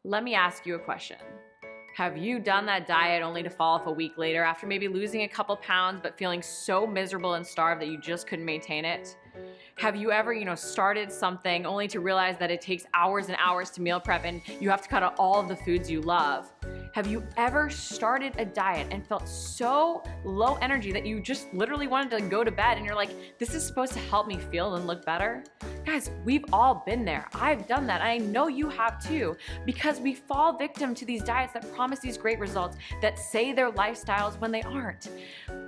Let me ask you a question. Have you done that diet only to fall off a week later after maybe losing a couple pounds but feeling so miserable and starved that you just couldn't maintain it? Have you ever, started something only to realize that it takes hours and hours to meal prep and you have to cut out all of the foods you love? Have you ever started a diet and felt so low energy that you just literally wanted to go to bed and you're like, this is supposed to help me feel and look better? Guys, we've all been there. I've done that. And I know you have too, because we fall victim to these diets that promise these great results that say they're lifestyles when they aren't.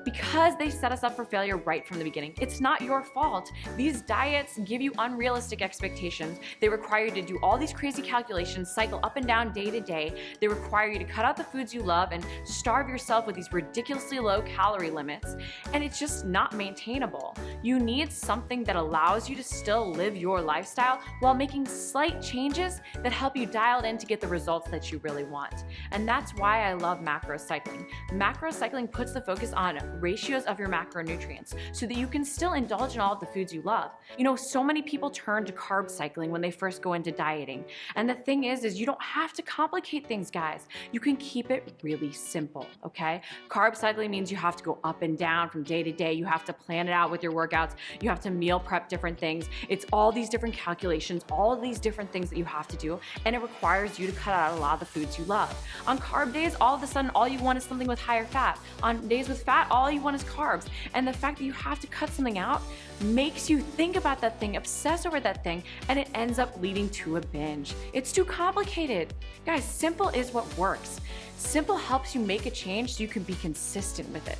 Because they set us up for failure right from the beginning. It's not your fault. These diets give you unrealistic expectations. They require you to do all these crazy calculations, cycle up and down day to day. They require you to cut out the foods you love and starve yourself with these ridiculously low calorie limits. And it's just not maintainable. You need something that allows you to still live your lifestyle while making slight changes that help you dial it in to get the results that you really want. And that's why I love macro cycling. Macro cycling puts the focus on ratios of your macronutrients so that you can still indulge in all of the foods you love. So many people turn to carb cycling when they first go into dieting. And the thing is you don't have to complicate things, guys. You can keep it really simple, okay? Carb cycling means you have to go up and down from day to day. You have to plan it out with your workouts. You have to meal prep different things. It's all these different calculations, all of these different things that you have to do, and it requires you to cut out a lot of the foods you love. On carb days, all of a sudden, all you want is something with higher fat. On days with fat, all you want is carbs. And the fact that you have to cut something out makes you think about that thing, obsess over that thing, and it ends up leading to a binge. It's too complicated. Guys, simple is what works. Simple helps you make a change so you can be consistent with it.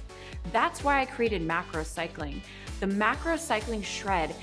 That's why I created macro cycling. The macro cycling shred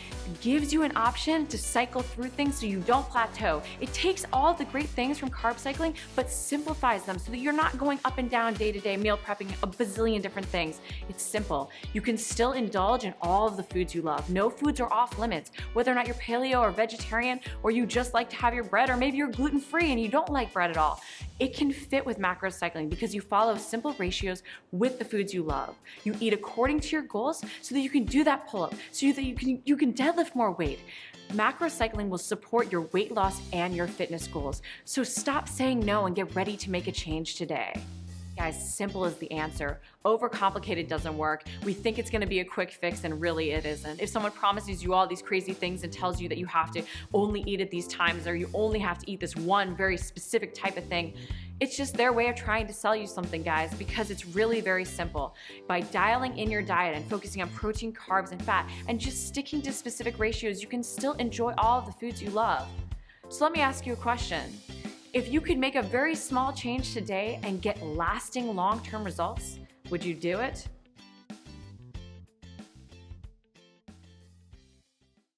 gives you an option to cycle through things so you don't plateau. It takes all the great things from carb cycling, but simplifies them so that you're not going up and down day to day, meal prepping a bazillion different things. It's simple. You can still indulge in all of the foods you love. No foods are off limits, whether or not you're paleo or vegetarian, or you just like to have your bread, or maybe you're gluten-free and you don't like bread at all. It can fit with macro cycling because you follow simple ratios with the foods you love. You eat according to your goals so that you can do that pull-up, so that you can deadlift more weight. Macro cycling will support your weight loss and your fitness goals. So stop saying no and get ready to make a change today. Guys, simple is the answer. Overcomplicated doesn't work. We think it's gonna be a quick fix and really it isn't. If someone promises you all these crazy things and tells you that you have to only eat at these times or you only have to eat this one very specific type of thing, it's just their way of trying to sell you something, guys, because it's really very simple. By dialing in your diet and focusing on protein, carbs, and fat, and just sticking to specific ratios, you can still enjoy all of the foods you love. So let me ask you a question. If you could make a very small change today and get lasting long-term results, would you do it?